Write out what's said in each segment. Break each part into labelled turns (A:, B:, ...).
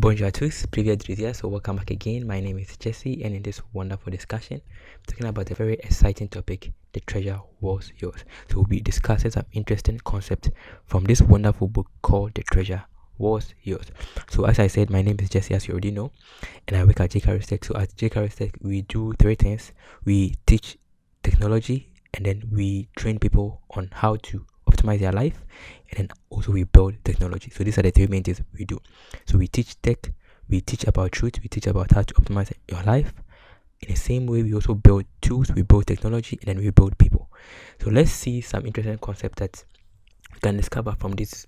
A: Bonjour à tous, Privyet Drizia. So welcome back again. My name is Jesse, and in this wonderful discussion, I'm talking about a very exciting topic: the treasure was yours. So we'll be discussing some interesting concepts from this wonderful book called The Treasure Was Yours. So as I said, my name is Jesse, as you already know, and I work at J.K. So at J.K. we do three things: we teach technology, and then we train people on how to optimize their life, and then also we build technology. So these are the three main things we do. So we teach tech, we teach about truth, we teach about how to optimize your life. In the same way, we also build tools, we build technology, and then we build people. So let's see some interesting concepts that you can discover from this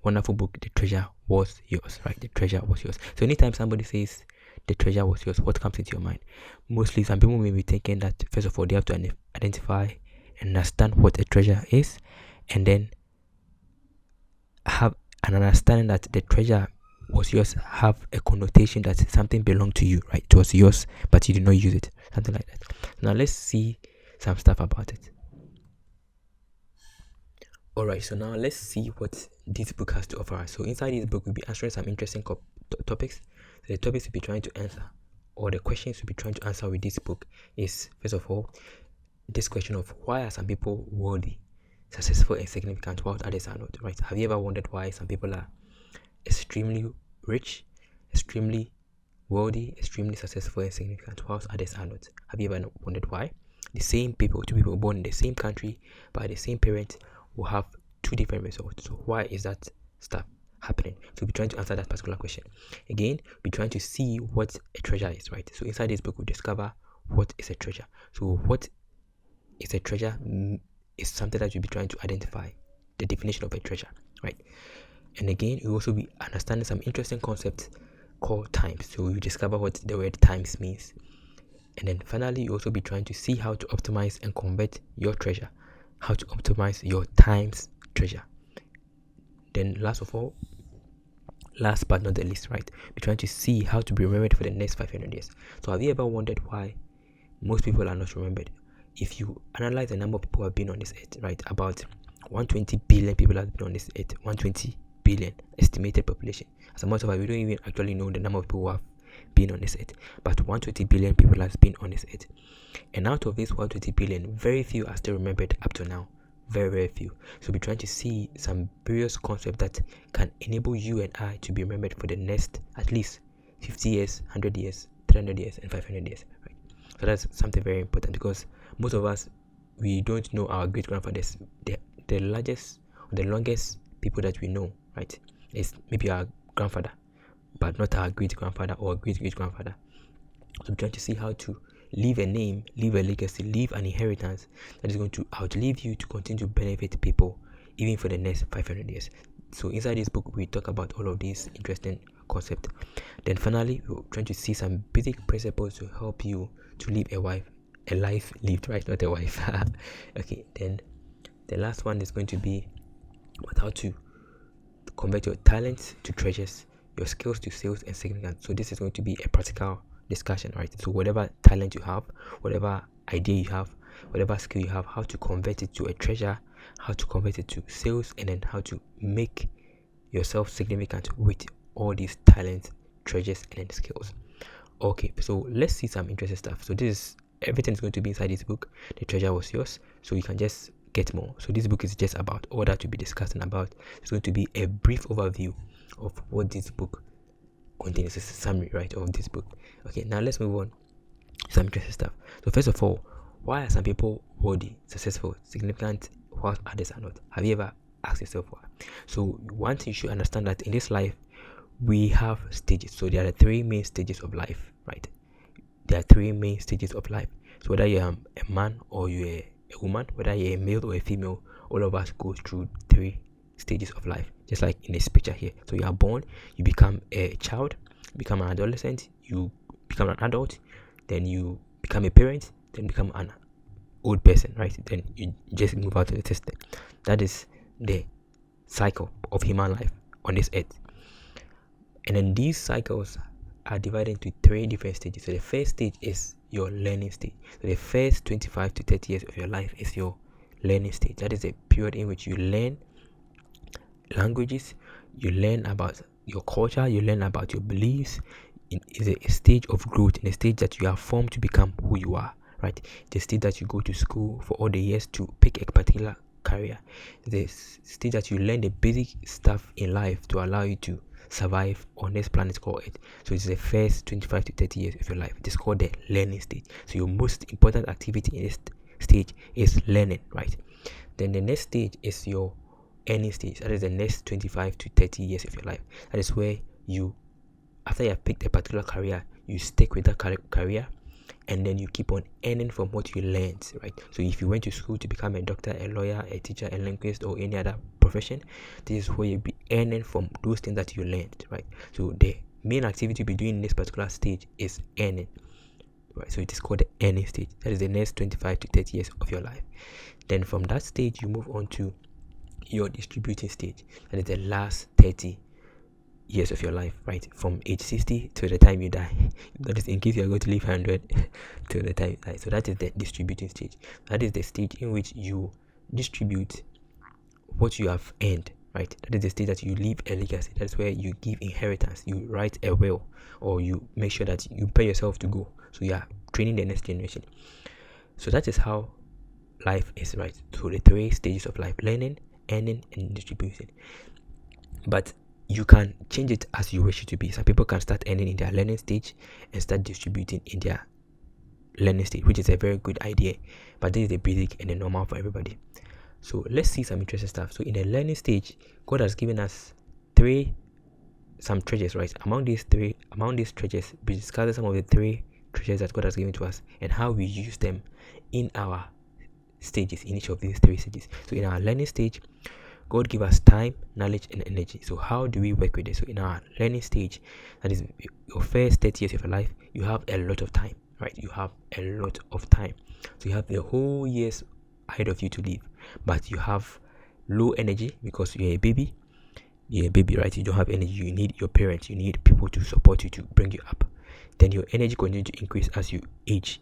A: wonderful book, The Treasure Was Yours, right? The Treasure Was Yours. So anytime somebody says the treasure was yours, what comes into your mind? Mostly some people may be thinking that first of all they have to identify and understand what a treasure is, and then have an understanding that the treasure was yours, have a connotation that something belonged to you, right? It was yours, but you did not use it, something like that. Now let's see some stuff about it. Alright, so now let's see what this book has to offer us. So inside this book, we'll be answering some interesting topics. So the topics we'll be trying to answer, or the questions we'll be trying to answer with this book is, first of all, this question of why are some people worthy, successful, and significant while others are not, right? Have you ever wondered why some people are extremely rich, extremely wealthy, extremely successful, and significant whilst others are not? Have you ever wondered why? The same people, two people born in the same country by the same parents, will have two different results. So why is that stuff happening? So we'll be trying to answer that particular question. Again, we'll be trying to see what a treasure is, right? So inside this book, we'll discover what is a treasure. So what is a treasure is something that we'll be trying to identify the definition of a treasure, right? And again, we'll also be understanding some interesting concepts called times. So we'll discover what the word times means. And then finally, you'll also be trying to see how to optimize and convert your treasure, how to optimize your times treasure. Then last but not the least, right, we're trying to see how to be remembered for the next 500 years. So have you ever wondered why most people are not remembered? If you analyze the number of people who have been on this earth, right, about 120 billion people have been on this earth, 120 billion estimated population. As a matter of fact, we don't even actually know the number of people who have been on this earth, but 120 billion people has been on this earth. And out of these 120 billion, very few are still remembered up to now. Very few. So we're trying to see some various concepts that can enable you and I to be remembered for the next at least 50 years, 100 years, 300 years, and 500 years, right? So that's something very important, because most of us, we don't know our great grandfathers. The largest or the longest people that we know, right, is maybe our grandfather, but not our great grandfather or great great grandfather. So we're trying to see how to leave a name, leave a legacy, leave an inheritance that is going to outlive you, to continue to benefit people even for the next 500 years. So inside this book, we talk about all of these interesting concepts. Then finally, we're trying to see some basic principles to help you to live a life lived, right? Not a wife. Okay, then the last one is going to be how to convert your talents to treasures, your skills to sales and significance. So this is going to be a practical discussion, right? So whatever talent you have, whatever idea you have, whatever skill you have, how to convert it to a treasure, how to convert it to sales, and then how to make yourself significant with all these talents, treasures, and then skills. Okay, so let's see some interesting stuff. So everything is going to be inside this book. The treasure was yours, so you can just get more. So this book is just about all that to be discussing about. It's going to be a brief overview of what this book contains. It's a summary, right, of this book. Okay, now let's move on to some interesting stuff. So first of all, why are some people worthy, successful, significant while others are not? Have you ever asked yourself why? So one thing you should understand, that in this life we have stages. So there are three main stages of life, right? There are three main stages of life. So whether you're a man or you're a woman, whether you're a male or a female, all of us go through three stages of life, just like in this picture here. So you are born, you become a child, you become an adolescent, you become an adult, then you become a parent, then become an old person, right? Then you just move out of the system. That is the cycle of human life on this earth. And then these cycles are divided into three different stages. So the first stage is your learning stage. So the first 25 to 30 years of your life is your learning stage. That is a period in which you learn languages, you learn about your culture, you learn about your beliefs. It is a stage of growth, in a stage that you are formed to become who you are, right? The stage that you go to school for all the years to pick a particular career. The stage that you learn the basic stuff in life to allow you to survive on this planet called Earth. So it's the first 25 to 30 years of your life. It is called the learning stage. So your most important activity in this stage is learning, right? Then the next stage is your earning stage. That is the next 25 to 30 years of your life. That is where you, after you have picked a particular career, you stick with that career, and then you keep on earning from what you learned, right? So if you went to school to become a doctor, a lawyer, a teacher, a linguist, or any other profession, this is where you'll be earning from those things that you learned, right? So the main activity you'll be doing in this particular stage is earning, right? So it is called the earning stage. That is the next 25 to 30 years of your life. Then from that stage, you move on to your distributing stage. That is the last 30 years of your life, right? From age 60 to the time you die. That is in case you are going to live 100 to the time you die. So that is the distributing stage. That is the stage in which you distribute what you have earned, right? That is the stage that you leave a legacy. That's where you give inheritance. You write a will, or you make sure that you prepare yourself to go. So you are training the next generation. So that is how life is, right? So the three stages of life: learning, earning, and distributing. But you can change it as you wish it to be. Some people can start earning in their learning stage and start distributing in their learning stage, which is a very good idea. But this is the basic and the normal for everybody. So let's see some interesting stuff. So in the learning stage, God has given us some treasures, right? Among these treasures, we discuss some of the three treasures that God has given to us and how we use them in our stages, in each of these three stages. So in our learning stage, God give us time, knowledge, and energy. So how do we work with it? So in our learning stage, that is your first 30 years of your life, you have a lot of time, right? You have a lot of time. So you have the whole years ahead of you to live, but you have low energy because you're a baby. You're a baby, right? You don't have energy. You need your parents. You need people to support you, to bring you up. Then your energy continues to increase as you age.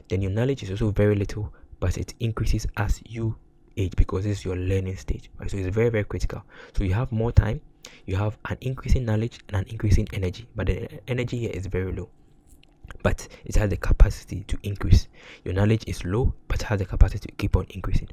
A: Then your knowledge is also very little, but it increases as you age, because this is your learning stage, right? So it's very, very critical. So you have more time, you have an increasing knowledge and an increasing energy, but the energy here is very low, but it has the capacity to increase. Your knowledge is low, but has the capacity to keep on increasing.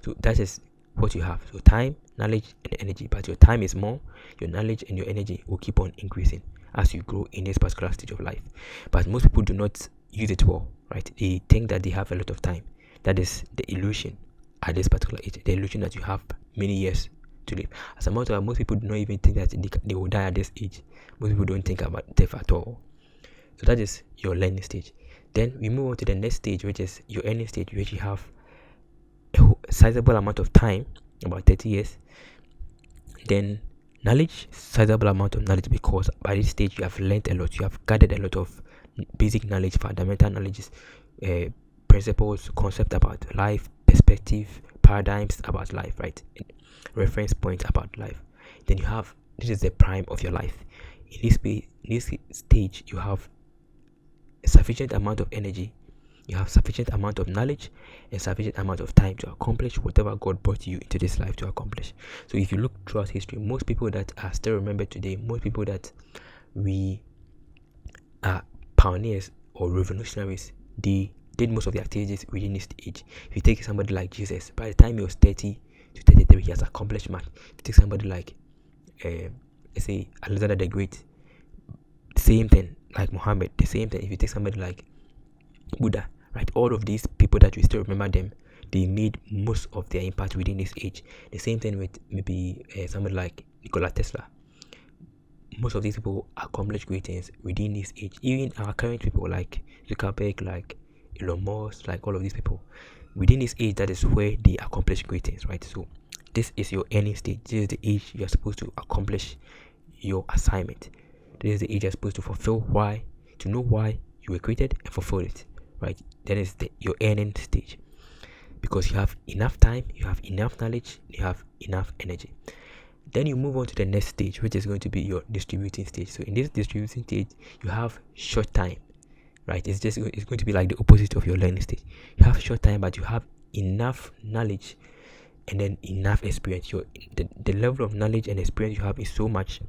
A: So that is what you have. So time, knowledge, and energy. But your time is more, your knowledge and your energy will keep on increasing as you grow in this particular stage of life. But most people do not use it well, right? They think that they have a lot of time. That is the illusion at this particular age, the illusion that you have many years to live. As a matter of fact, most people do not even think that they will die at this age. Most people don't think about death at all. So that is your learning stage. Then we move on to the next stage, which is your earning stage, which you have a sizable amount of time, about 30 years. Then knowledge, sizable amount of knowledge, because by this stage you have learned a lot. You have gathered a lot of basic knowledge, fundamental knowledge, principles, concept about life, perspective, paradigms about life, right? Reference points about life. Then you have, this is the prime of your life. In this stage, you have a sufficient amount of energy, you have sufficient amount of knowledge, and sufficient amount of time to accomplish whatever God brought you into this life to accomplish. So if you look throughout history, most people that are still remembered today, most people that we are pioneers or revolutionaries, they did most of the activities within this age. If you take somebody like Jesus, by the time he was 30 to 33, he has accomplished much. If you take somebody like let's say Alexander the Great, same thing. Like Muhammad, the same thing. If you take somebody like Buddha, right, all of these people that we still remember them, they made most of their impact within this age. The same thing with maybe somebody like Nikola Tesla. Most of these people accomplished great things within this age. Even our current people like Zuckerberg, like Elon Musk, like all of these people, within this age, that is where they accomplish great things, right? So this is your earning stage. This is the age you are supposed to accomplish your assignment. This is the age you're supposed to fulfill why, to know why you were created and fulfill it, right? That is your earning stage, because you have enough time, you have enough knowledge, you have enough energy. Then you move on to the next stage, which is going to be your distributing stage. So in this distributing stage, you have short time, right? It's going to be like the opposite of your learning stage. You have short time, but you have enough knowledge and then enough experience. The level of knowledge and experience you have is so much,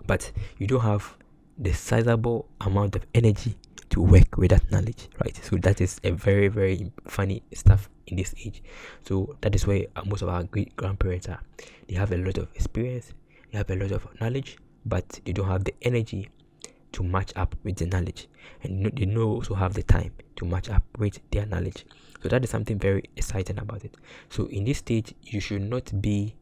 A: but you don't have the sizable amount of energy to work with that knowledge, right? So that is a very, very funny stuff in this age. So that is where most of our great grandparents are. They have a lot of experience, they have a lot of knowledge, but they don't have the energy to match up with the knowledge, and they don't also have the time to match up with their knowledge. So that is something very exciting about it. So in this stage, you should not be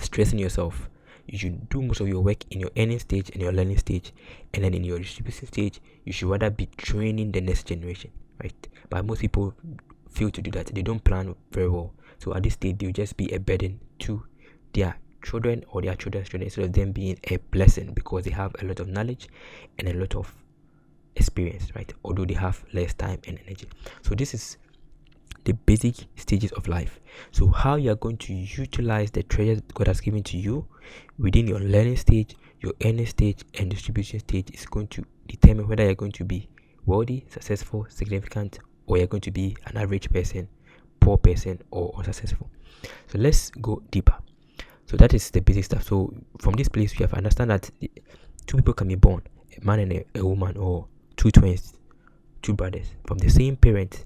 A: stressing yourself. You should do most of your work in your earning stage and your learning stage, and then in your distribution stage, you should rather be training the next generation, right? But most people fail to do that. They don't plan very well. So at this stage, they'll just be a burden to their children or their children's children, instead of them being a blessing, because they have a lot of knowledge and a lot of experience, right? Although they have less time and energy. So this is the basic stages of life. So how you are going to utilize the treasures God has given to you within your learning stage, your earning stage, and distribution stage is going to determine whether you're going to be wealthy, successful, significant, or you're going to be an average person, poor person, or unsuccessful. So let's go deeper. So that is the basic stuff. So from this place, we have to understand that two people can be born, a man and a woman, or two twins, two brothers from the same parent,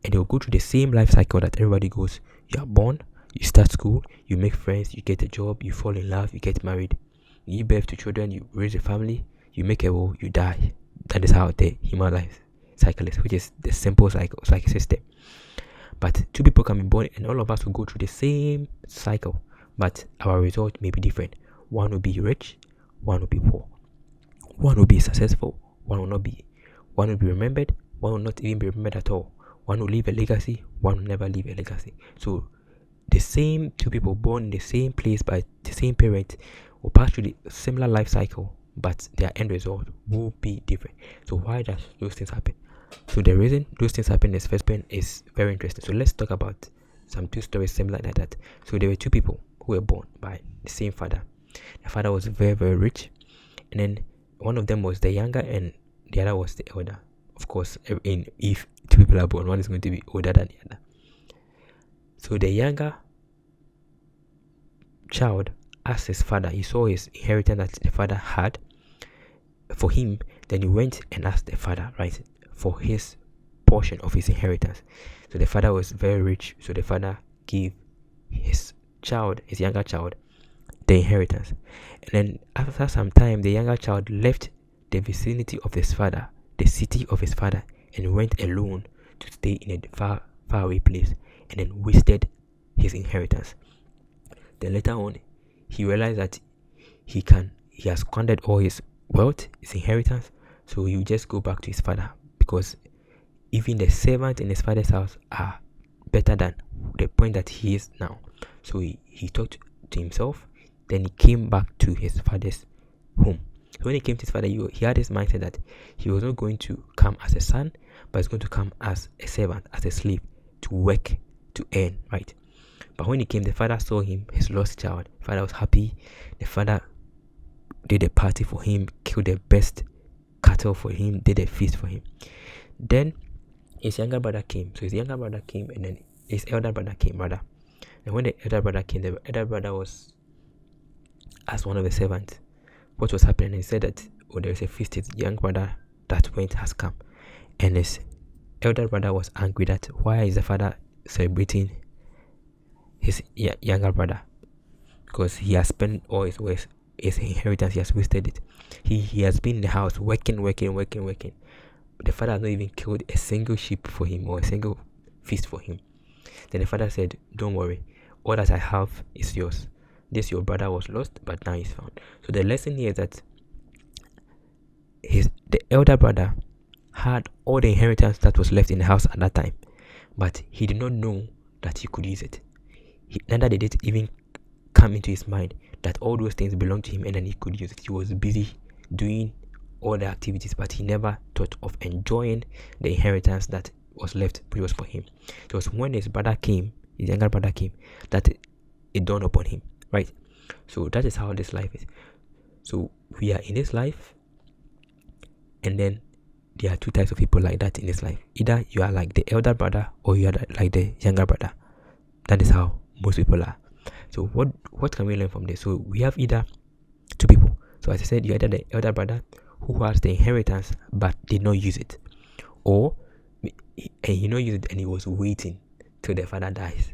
A: and they'll go through the same life cycle that everybody goes. You are born, you start school, you make friends, you get a job, you fall in love, you get married, you give birth to children, you raise a family, you make a will, you die. That is how the human life cycle is, which is the simple cycle, it's like a system. But two people can be born, and all of us will go through the same cycle, but our result may be different. One will be rich, one will be poor. One will be successful, one will not be. One will be remembered, one will not even be remembered at all. One will leave a legacy, one will never leave a legacy. So the same two people born in the same place by the same parent will pass through the similar life cycle, but their end result will be different. So why does those things happen? So the reason those things happen in the first pen is very interesting. So let's talk about some two stories similar like that. So there were two people who were born by the same father. The father was very, very rich, and then one of them was the younger and the other was the elder. Of course, if two people are born, one is going to be older than the other. So the younger child asked his father, he saw his inheritance that the father had for him, then he went and asked the father, right, for his portion of his inheritance. So the father was very rich, so the father gave his younger child, the inheritance. And then after some time, the younger child left the vicinity of his father, the city of his father, and went alone to stay in a far away place, and then wasted his inheritance. Then later on, he realized that he has squandered all his wealth, his inheritance, so he will just go back to his father, because even the servants in his father's house are better than the point that he is now. So he thought to himself, then he came back to his father's home. So when he came to his father, he had this mindset that he was not going to come as a son, but he's going to come as a servant, as a slave, to work, to earn, right? But when he came, the father saw him, his lost child. The father was happy. The father did a party for him, killed the best cattle for him, did a feast for him. Then his younger brother came. So his younger brother came, and then his elder brother came, rather. And when the elder brother came, the elder brother was asked one of the servants what was happening. He said that, there is a feast, his young brother that went has come. And his elder brother was angry that why is the father celebrating his younger brother? Because he has spent all his inheritance, he has wasted it. He has been in the house working. But the father has not even killed a single sheep for him or a single feast for him. Then the father said, don't worry, all that I have is yours. This your brother was lost, but now he's found. So the lesson here is that the elder brother had all the inheritance that was left in the house at that time, but he did not know that he could use it. Neither did it even come into his mind that all those things belonged to him and then he could use it. He was busy doing all the activities, but he never thought of enjoying the inheritance that was left, which was for him. It was when his younger brother came, that it dawned upon him, right? So that is how this life is. So we are in this life, and then there are two types of people like that in this life. Either you are like the elder brother, or you are like the younger brother. That is how most people are. So what can we learn from this? So we have either two people. So as I said, you either the elder brother who has the inheritance but did not use it, or he not used it and he was waiting till the father dies.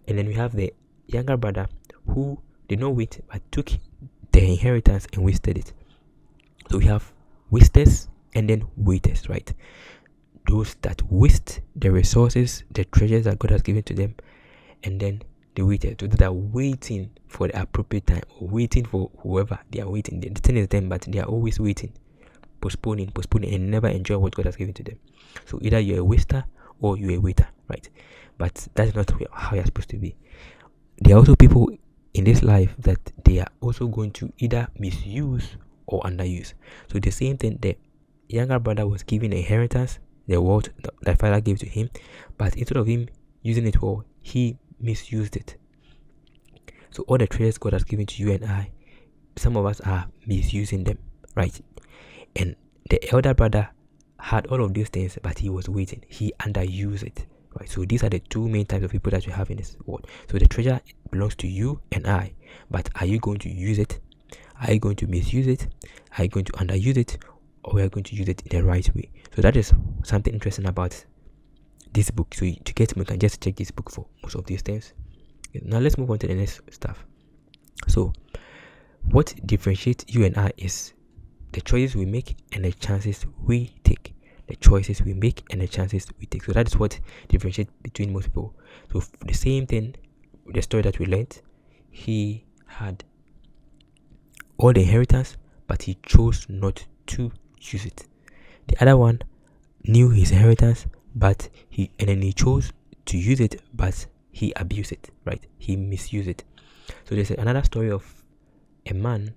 A: And then we have the younger brother who did not wait but took the inheritance and wasted it. So we have wasters and then waiters, right? Those that waste the resources, the treasures that God has given to them, and then the waiters, those that are waiting for the appropriate time, or waiting for whoever they are waiting. The thing is them, but they are always waiting, postponing, and never enjoy what God has given to them. So either you're a waster or you're a waiter, right? But that's not how you're supposed to be. There are also people in this life that they are also going to either misuse or underuse. So the same thing, the younger brother was given inheritance, the wealth that father gave to him, but instead of him using it well, he misused it. So all the treasures God has given to you and I, some of us are misusing them, right? And the elder brother had all of these things, but he was waiting. He underused it, right? So these are the two main types of people that we have in this world. So the treasure belongs to you and I, but are you going to use it? Are you going to misuse it? Are you going to underuse it? Or are you going to use it in the right way? So that is something interesting about this book. So to get me, you can just check this book for most of these things. Now let's move on to the next stuff. So what differentiates you and I is the choices we make and the chances we take. The choices we make and the chances we take. So that is what differentiates between most people. So the same thing, the story that we learned, he had all the inheritance, but he chose not to use it. The other one knew his inheritance, but he chose to use it, but he abused it, right? He misused it. So there's another story of a man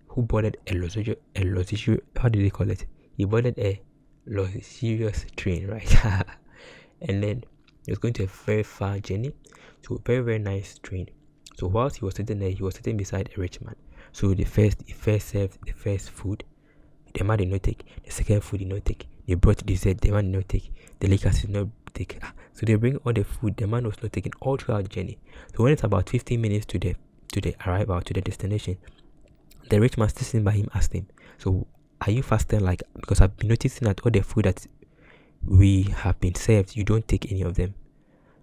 A: who boarded a luxurious, how do they call it? He boarded a luxurious train, right? And then he was going to a very far journey, to a very, very nice train. So whilst he was sitting there, he was sitting beside a rich man. So he first served the first food, the man did not take. The second food did not take. They brought dessert, the man did not take. The liquors did not take. So they bring all the food, the man was not taking all throughout the journey. So when it's about 15 minutes to the arrival, to the destination, the rich man sitting by him asked him, "So are you fasting? Like, because I've been noticing that all the food that we have been served, you don't take any of them.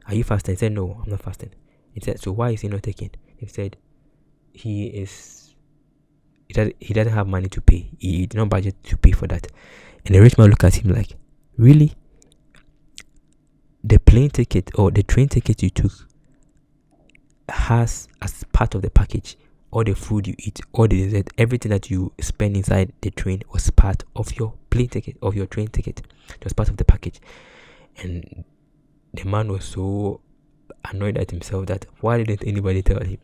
A: Are you fasting?" He said, "No, I'm not fasting." He said, "So why is he not taking?" He said, he doesn't have money to pay. He did not budget to pay for that. And the rich man looked at him like, "Really? The plane ticket or the train ticket you took has, as part of the package, all the food you eat, all the dessert, everything that you spend inside the train was part of your plane ticket, of your train ticket. It was part of the package." And the man was so annoyed at himself that why didn't anybody tell him?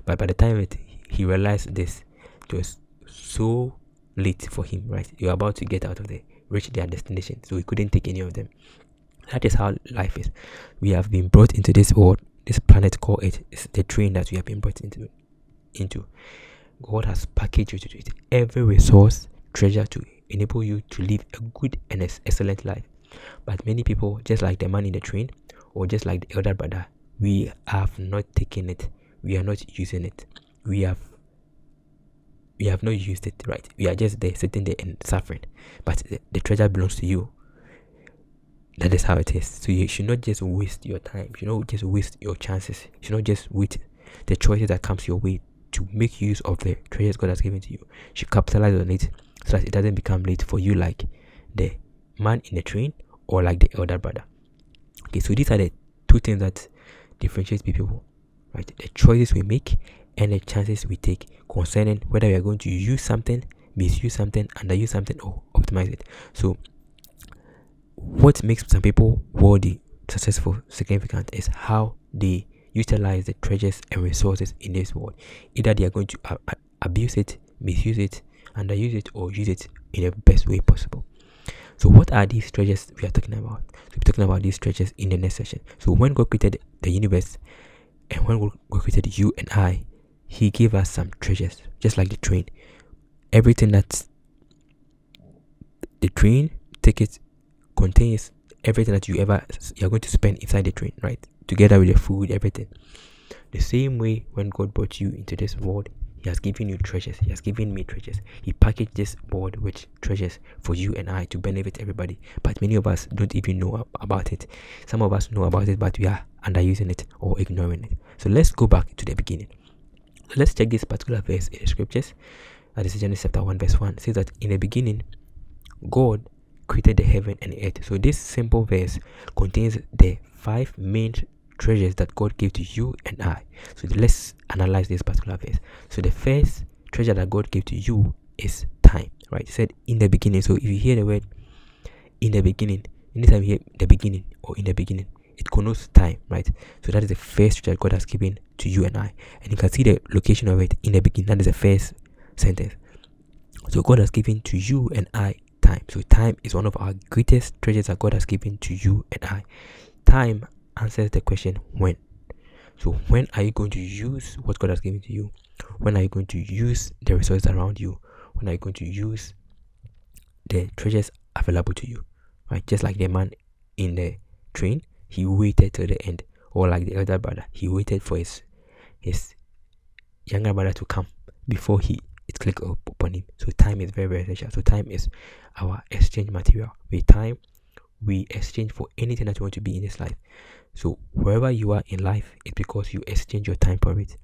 A: But by the time he realized this, it was so late for him, right? You're about to get out of there, reach their destination, so he couldn't take any of them. That is how life is. We have been brought into this world, this planet called it. It's the train that we have been brought into. God has packaged you to it every resource, treasure to enable you to live a good and excellent life. But many people, just like the man in the train, or just like the elder brother, we have not taken it. We are not using it. We have not used it, right? We are just there, sitting there and suffering. But the treasure belongs to you. That is how it is. So you should not just waste your time. You should not just waste your chances. You should not just waste the choices that comes your way to make use of the treasures God has given to you. You should capitalize on it so that it doesn't become late for you like the man in the train or like the elder brother. Okay, so these are the two things that differentiate people, right? The choices we make and the chances we take concerning whether we are going to use something, misuse something, underuse something, or optimize it. So what makes some people worthy, successful, significant is how they utilize the treasures and resources in this world. Either they are going to abuse it, misuse it, underuse it, or use it in the best way possible. So what are these treasures we are talking about? So we're talking about these treasures in the next session. So when God created the universe and when God created you and I, He gave us some treasures, just like the train. Everything that the train ticket contains, everything that you're going to spend inside the train, right? Together with the food, everything. The same way when God brought you into this world, He has given you treasures. He has given me treasures. He packaged this board with treasures for you and I to benefit everybody. But many of us don't even know about it. Some of us know about it, but we are underusing it or ignoring it. So let's go back to the beginning. Let's check this particular verse in the scriptures. That is Genesis chapter 1 verse 1. It says that in the beginning, God created the heaven and the earth. So this simple verse contains the 5 main treasures that God gave to you and I. So let's analyze this particular verse. So the first treasure that God gave to you is time, right? He said in the beginning. So if you hear the word in the beginning, anytime you hear the beginning or in the beginning, it connotes time, right? So that is the first treasure God has given to you and I. And you can see the location of it in the beginning. That is the first sentence. So God has given to you and I time. So time is one of our greatest treasures that God has given to you and I. Time answers the question when. So when are you going to use what God has given to you? When are you going to use the resources around you? When are you going to use the treasures available to you? Right? Just like the man in the train, he waited till the end. Or like the elder brother, he waited for his younger brother to come before it clicked upon him. So time is very, very essential. So time is our exchange material. With time, we exchange for anything that you want to be in this life. So wherever you are in life, it's because you exchange your time for it.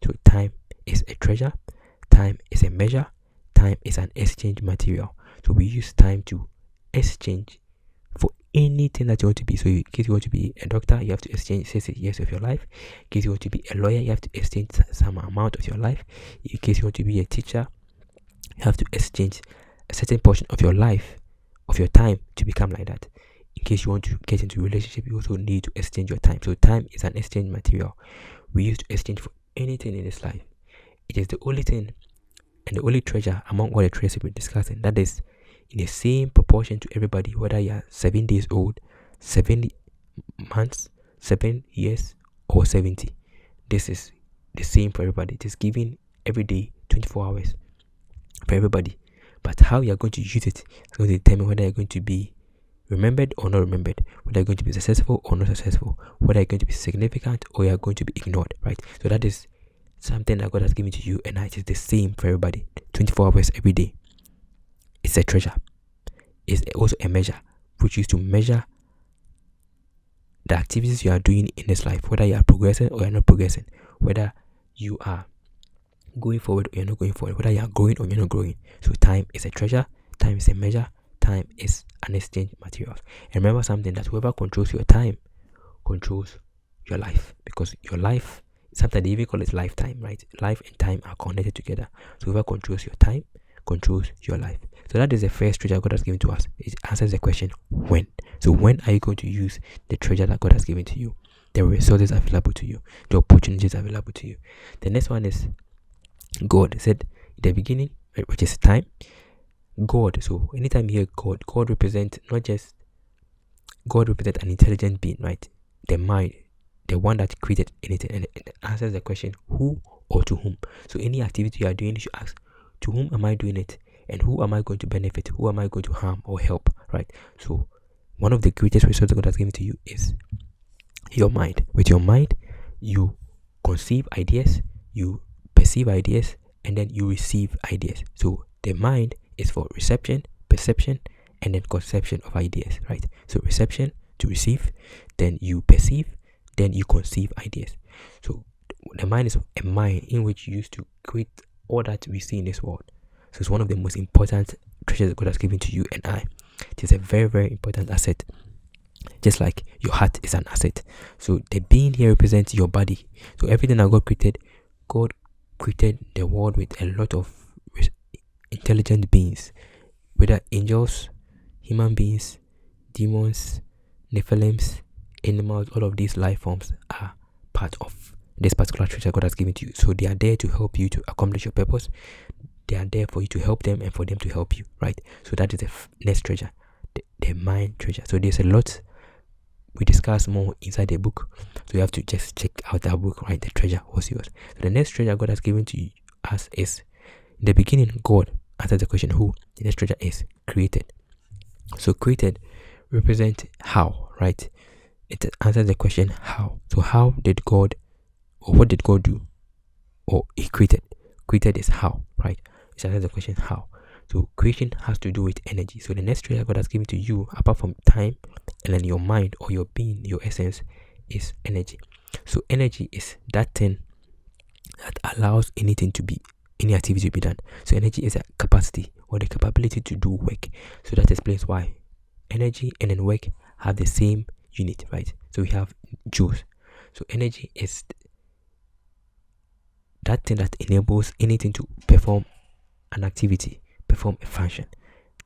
A: So time is a treasure, time is a measure, time is an exchange material. So we use time to exchange for anything that you want to be. So in case you want to be a doctor, you have to exchange 6 years of your life. In case you want to be a lawyer, you have to exchange some amount of your life. In case you want to be a teacher, you have to exchange a certain portion of your life, of your time, to become like that. In case you want to get into a relationship, you also need to exchange your time. So time is an exchange material. We use to exchange for anything in this life. It is the only thing and the only treasure among all the treasures we're discussing that is in the same proportion to everybody, whether you are 7 days old, 7 months, 7 years, or 70. This is the same for everybody. It is given every day, 24 hours for everybody. But how you are going to use it is going to determine whether you're going to be remembered or not remembered, whether you're going to be successful or not successful, whether you're going to be significant or you're going to be ignored, right? So that is something that God has given to you, and it is the same for everybody, 24 hours every day. It's a treasure. It's also a measure which is to measure the activities you are doing in this life, whether you are progressing or you're not progressing, whether you are going forward or you're not going forward, whether you are growing or you're not growing. So time is a treasure, time is a measure, time is an exchange material. And remember something, that whoever controls your time controls your life, because your life, sometimes they even call it lifetime, right? Life and time are connected together. So whoever controls your time controls your life. So that is the first treasure God has given to us. It answers the question when. So when are you going to use the treasure that God has given to you? The resources available to you, the opportunities available to you. The next one is God. It said in the beginning, which is time. God. So anytime you hear God, God represents not just God represents an intelligent being, right? The mind, the one that created anything, and it answers the question who or to whom. So any activity you are doing, you should ask, to whom am I doing it, and who am I going to benefit? Who am I going to harm or help? Right? So one of the greatest resources God has given to you is your mind. With your mind, you conceive ideas, you perceive ideas, and then you receive ideas. So the mind is for reception, perception, and then conception of ideas, right? So reception, to receive, then you perceive, then you conceive ideas. So the mind is a mind in which you use to create all that we see in this world. So it's one of the most important treasures God has given to you and I. It is a very, very important asset. Just like your heart is an asset. So the being here represents your body. So everything that God created the world with a lot of intelligent beings, whether angels, human beings, demons, Nephilims, animals. All of these life forms are part of this particular treasure God has given to you. So they are there to help you to accomplish your purpose. They are there for you to help them and for them to help you, right? So that is the next treasure, the mind treasure. So there's a lot we discuss more inside the book, so you have to just check out that book, right? The treasure was yours. So the next treasure God has given to us is, in the beginning, God answered the question who. The next treasure is created. So created represent how, right? It answers the question how. So how did God, or what did God do? Or he created. created is how, right? It answers the question how. So creation has to do with energy. So the next trait that God has given to you, apart from time and then your mind or your being, your essence, is energy. So energy is that thing that allows anything to be, any activity to be done. So energy is a capacity or the capability to do work. So that explains why energy and then work have the same unit, right? So we have joules. So energy is that thing that enables anything to perform an activity, perform a function.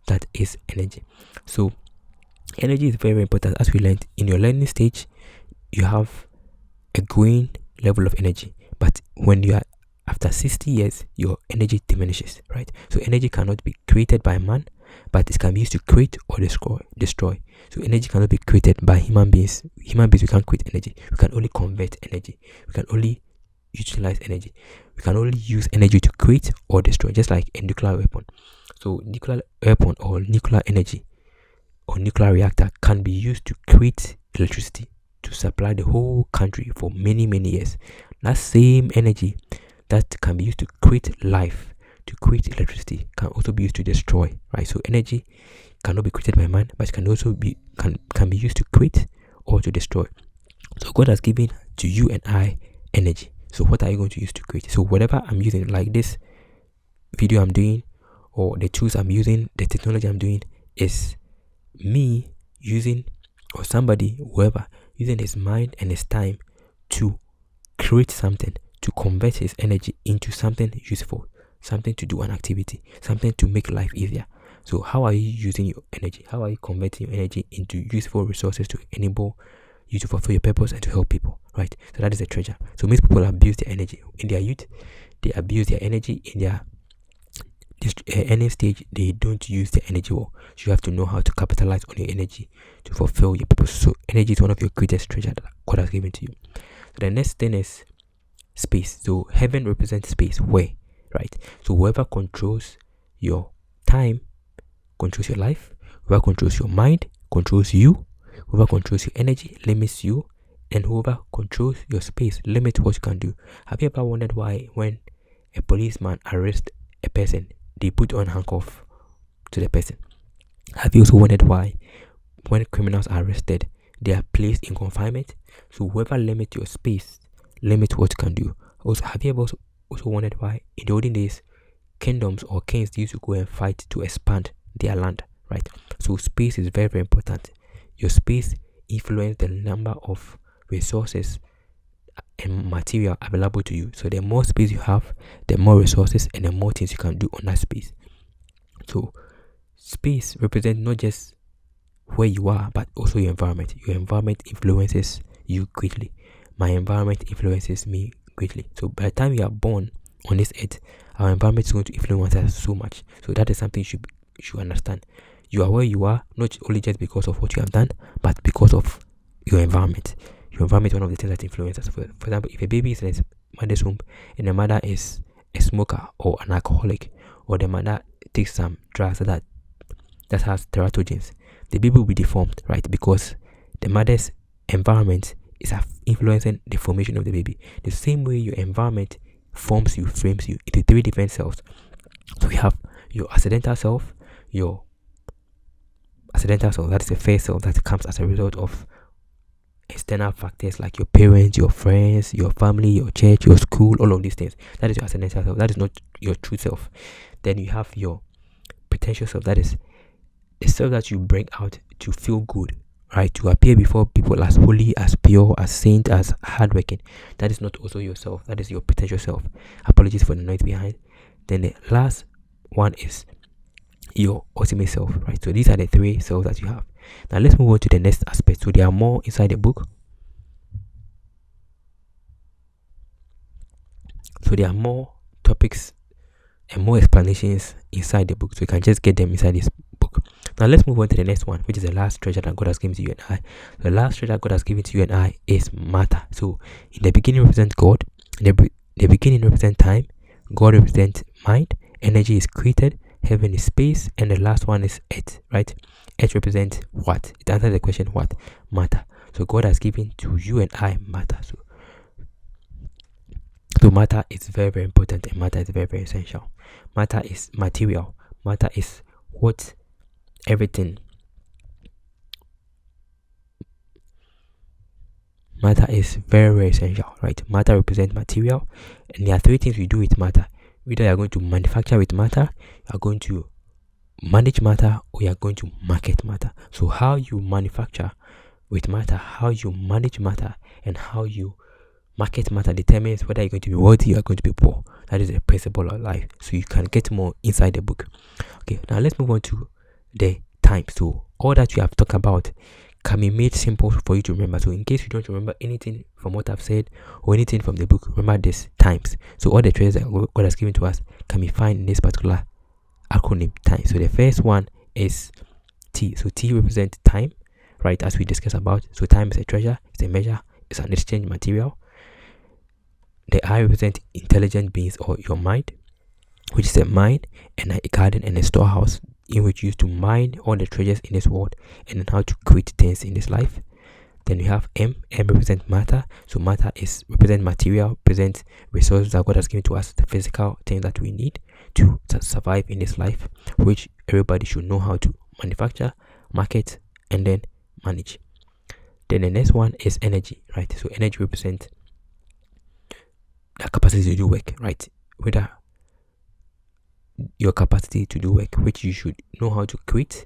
A: That is energy. So energy is very, very important. As we learned in your learning stage, you have a growing level of energy, but when you are after 60 years, your energy diminishes, right? So energy cannot be created by man, but it can be used to create or destroy. So energy cannot be created by human beings. Human beings, we can't create energy. We can only convert energy. We can only utilize energy. We can only use energy to create or destroy, just like a nuclear weapon. So nuclear weapon or nuclear energy or nuclear reactor can be used to create electricity to supply the whole country for many, many years. That same energy that can be used to create life, to create electricity, can also be used to destroy, right? So energy cannot be created by man, but it can also be can be used to create or to destroy. So God has given to you and I energy. So what are you going to use to create? So whatever I'm using, like this video I'm doing, or the tools I'm using, the technology I'm doing, is me using, or somebody, whoever, using his mind and his time to create something, to convert his energy into something useful, something to do an activity, something to make life easier. So how are you using your energy? How are you converting your energy into useful resources to enable you to fulfill your purpose and to help people, right? So that is a treasure. So most people abuse their energy in their youth. They abuse their energy in their any stage. They don't use their energy well. So you have to know how to capitalize on your energy to fulfill your purpose. So energy is one of your greatest treasures that God has given to you. So the next thing is space. So heaven represents space. Where, right? So whoever controls your time controls your life. Whoever controls your mind controls you. Whoever controls your energy limits you, and whoever controls your space limits what you can do. Have you ever wondered why when a policeman arrests a person, they put on handcuff to the person? Have you also wondered why when criminals are arrested, they are placed in confinement? So whoever limits your space limits what you can do. Also, have you ever also wondered why in the olden days kingdoms or kings used to go and fight to expand their land, right? So space is very, very important. Your space influences the number of resources and material available to you. So the more space you have, the more resources and the more things you can do on that space. So space represents not just where you are, but also your environment. Your environment influences you greatly. My environment influences me greatly. So by the time you are born on this earth, our environment is going to influence us so much. So that is something you should understand. You are where you are, not only just because of what you have done, but because of your environment. Your environment is one of the things that influences us. For example, if a baby is in its mother's womb and the mother is a smoker or an alcoholic, or the mother takes some drugs that has teratogens, the baby will be deformed, right? Because the mother's environment is influencing the formation of the baby. The same way your environment forms you, frames you into three different cells. So we have your accidental self, your accidental self, that is the first cell that comes as a result of external factors like your parents, your friends, your family, your church, your school, all of these things. That is your accidental self. That is not your true self. Then you have your potential self. That is a self that you bring out to feel good, right? To appear before people as holy, as pure, as saint, as hardworking. That is not also yourself. That is your potential self. Apologies for the noise behind. Then the last one is your ultimate self, right? So these are the three selves that you have. Now let's move on to the next aspect. So there are more inside the book. So there are more topics and more explanations inside the book. So you can just get them inside this book. Now let's move on to the next one, which is the last treasure that God has given to you and I. The last treasure God has given to you and I is matter. So in the beginning represents God. The beginning represents time. God represents mind. Energy is created. Heaven is space. And the last one is earth, right? Earth represents what? It answers the question what? Matter. So God has given to you and I matter. So So matter is very, very important, and matter is very, very essential. Matter is material. Matter is what everything. Matter is very, very essential, right? Matter represents material, and there are three things we do with matter. Either you are going to manufacture with matter, you are going to manage matter, or you are going to market matter. So how you manufacture with matter, how you manage matter, and how you market matter determines whether you're going to be wealthy or you're going to be poor. That is a principle of life. So you can get more inside the book. Okay, now let's move on to the time. So all that you have talked about can be made simple for you to remember. So in case you don't remember anything from what I've said or anything from the book, remember this: times. So all the treasures that God has given to us can be found in this particular acronym, time. So the first one is T. So T represents time, right, as we discussed about. So time is a treasure, it's a measure, it's an exchange material. The I represents intelligent beings or your mind, which is a mine and a garden and a storehouse in which you use to mine all the treasures in this world and then how to create things in this life. Then we have M. M represents matter. So matter is represent material, represents resources that God has given to us, the physical things that we need to survive in this life, which everybody should know how to manufacture, market, and then manage. Then the next one is energy, right? So energy represents the capacity to do work, right? Whether your capacity to do work, which you should know how to create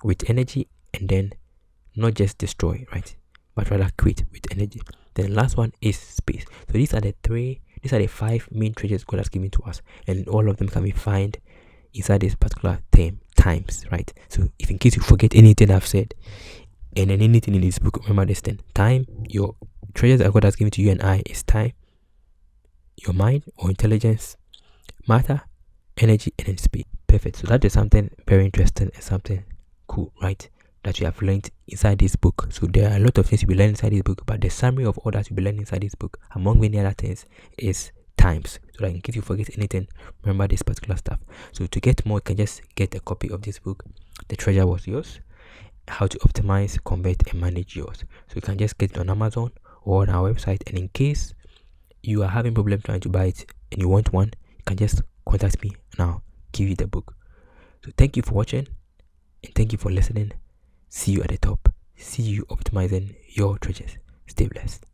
A: with energy and then not just destroy, right, but rather create with energy. Then the last one is space. So these are the five main treasures God has given to us, and all of them can be found inside this particular term, times, right? So if in case you forget anything I've said and then anything in this book, remember this thing: time. Your treasures that God has given to you and I is time, your mind or intelligence, matter, energy, and then space. Perfect. So that is something very interesting and something cool, right, that you have learned inside this book. So there are a lot of things you will learn inside this book, but the summary of all that you will learn inside this book, among many other things, is times. So that in case you forget anything, remember this particular stuff. So to get more, you can just get a copy of this book, The Treasure Was Yours: How to Optimize, Convert, and Manage Yours. So you can just get it on Amazon or on our website. And in case you are having problem trying to buy it and you want one, you can just contact me and I'll give you the book. So thank you for watching and thank you for listening. See you at the top. See you optimizing your treasures. Stay blessed.